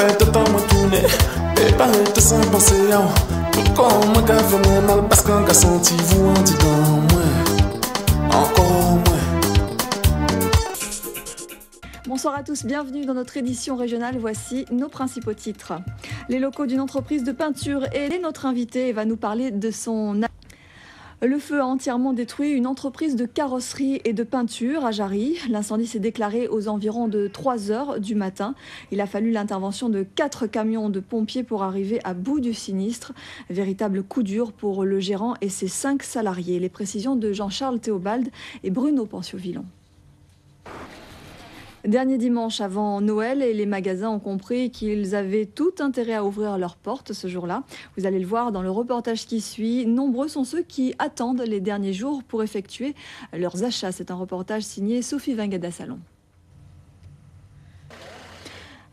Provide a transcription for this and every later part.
fait de temps moi tourner. Et pas de sans penser à tout comme moi qui fait mal parce qu'un gars senti vous en dit dans moi. Encore moins. Bonsoir à tous, bienvenue dans notre édition régionale. Voici nos principaux titres. Les locaux d'une entreprise de peinture et notre invité va nous parler de son... Le feu a entièrement détruit une entreprise de carrosserie et de peinture à Jarry. L'incendie s'est déclaré aux environs de 3 heures du matin. Il a fallu l'intervention de 4 camions de pompiers pour arriver à bout du sinistre. Véritable coup dur pour le gérant et ses 5 salariés. Les précisions de Jean-Charles Théobald et Bruno Pencio-Villon. Dernier dimanche avant Noël et les magasins ont compris qu'ils avaient tout intérêt à ouvrir leurs portes ce jour-là. Vous allez le voir dans le reportage qui suit. Nombreux sont ceux qui attendent les derniers jours pour effectuer leurs achats. C'est un reportage signé Sophie Vingada-Salon.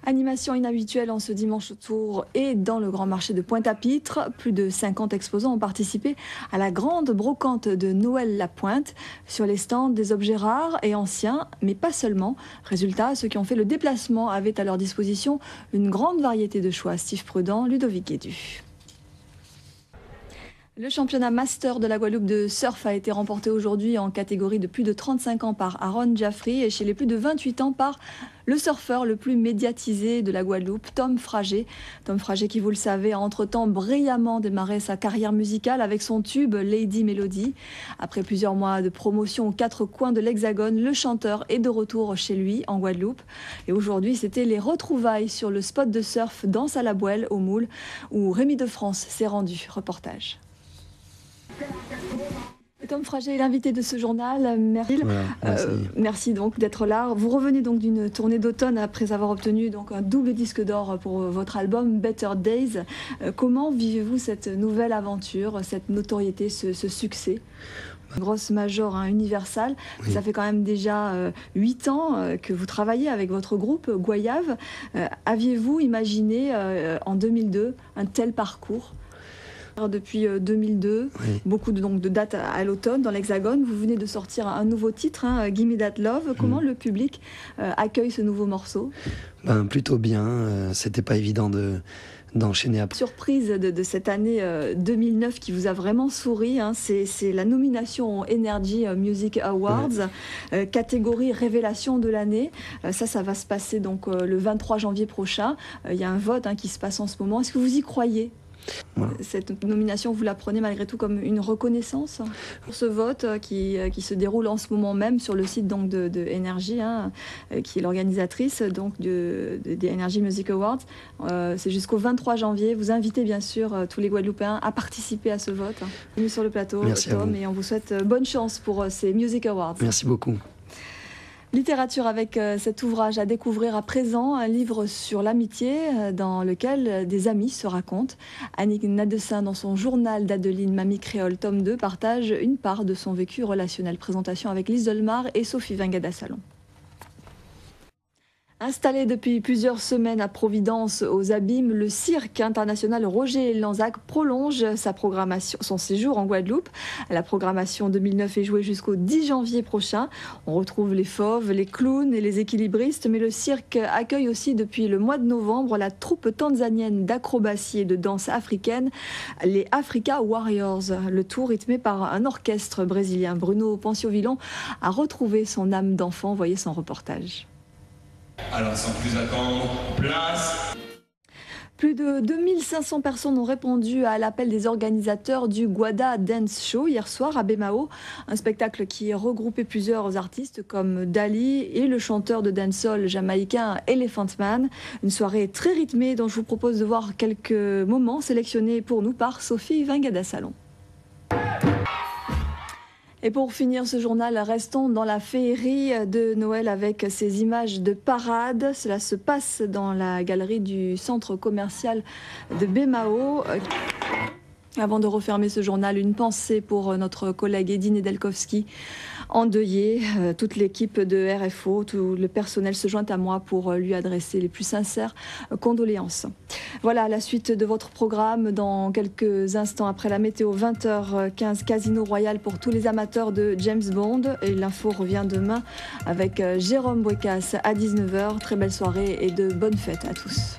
Animation inhabituelle en ce dimanche autour et dans le grand marché de Pointe-à-Pitre. Plus de 50 exposants ont participé à la grande brocante de Noël La Pointe. Sur les stands, des objets rares et anciens, mais pas seulement. Résultat, ceux qui ont fait le déplacement avaient à leur disposition une grande variété de choix. Steve Prudent, Ludovic Guédu. Le championnat master de la Guadeloupe de surf a été remporté aujourd'hui en catégorie de plus de 35 ans par Aaron Jaffrey et chez les plus de 28 ans par le surfeur le plus médiatisé de la Guadeloupe, Tom Frager. Tom Frager qui, vous le savez, a entre-temps brillamment démarré sa carrière musicale avec son tube Lady Melody. Après plusieurs mois de promotion aux 4 coins de l'Hexagone, le chanteur est de retour chez lui en Guadeloupe. Et aujourd'hui, c'était les retrouvailles sur le spot de surf Danse à la Bouelle au Moule où Rémi de France s'est rendu. Reportage. Tom Frager est l'invité de ce journal. Merci. Voilà, merci donc d'être là. Vous revenez donc d'une tournée d'automne après avoir obtenu donc un double disque d'or pour votre album Better Days. Comment vivez-vous cette nouvelle aventure, cette notoriété, ce succès? Une grosse major Universal. Oui. Ça fait quand même déjà 8 ans que vous travaillez avec votre groupe Goyave. Aviez-vous imaginé en 2002 un tel parcours? Depuis 2002, oui. Beaucoup de dates à l'automne dans l'Hexagone. Vous venez de sortir un nouveau titre, Gimme That Love. Comment le public accueille ce nouveau morceau? Plutôt bien. C'était pas évident d'enchaîner après. Surprise de cette année 2009 qui vous a vraiment souri, c'est la nomination aux Energy Music Awards, catégorie révélation de l'année. Ça va se passer donc le 23 janvier prochain. Il y a un vote qui se passe en ce moment. Est-ce que vous y croyez? Voilà. Cette nomination, vous la prenez malgré tout comme une reconnaissance pour ce vote qui se déroule en ce moment même sur le site donc de Energy, qui est l'organisatrice donc des Energy Music Awards. C'est jusqu'au 23 janvier. Vous invitez bien sûr tous les Guadeloupéens à participer à ce vote. Venez sur le plateau, Tom, et on vous souhaite bonne chance pour ces Music Awards. Merci beaucoup. Littérature avec cet ouvrage à découvrir à présent, un livre sur l'amitié dans lequel des amis se racontent. Annick Nadessin, dans son journal d'Adeline, Mamie Créole, tome 2, partage une part de son vécu relationnel. Présentation avec Lise Dolmar et Sophie Vingada-Salon. Installé depuis plusieurs semaines à Providence, aux Abîmes, le cirque international Roger Lanzac prolonge sa programmation, son séjour en Guadeloupe. La programmation 2009 est jouée jusqu'au 10 janvier prochain. On retrouve les fauves, les clowns et les équilibristes, mais le cirque accueille aussi depuis le mois de novembre la troupe tanzanienne d'acrobatie et de danse africaine, les Africa Warriors. Le tout rythmé par un orchestre brésilien. Bruno Pencio-Villon a retrouvé son âme d'enfant. Voyez son reportage. Alors, sans plus attendre, place. Plus de 2500 personnes ont répondu à l'appel des organisateurs du Guada Dance Show hier soir à Bemao, un spectacle qui regroupait plusieurs artistes comme Dali et le chanteur de dancehall jamaïcain Elephant Man. Une soirée très rythmée dont je vous propose de voir quelques moments sélectionnés pour nous par Sophie Vingada-Salon. Et pour finir ce journal, restons dans la féerie de Noël avec ces images de parade. Cela se passe dans la galerie du centre commercial de Bemao. Avant de refermer ce journal, une pensée pour notre collègue Eddy Nedelkowski, endeuillé. Toute l'équipe de RFO, tout le personnel se joint à moi pour lui adresser les plus sincères condoléances. Voilà la suite de votre programme dans quelques instants après la météo. 20h15, Casino Royal pour tous les amateurs de James Bond. Et l'info revient demain avec Jérôme Bouécasse à 19h. Très belle soirée et de bonnes fêtes à tous.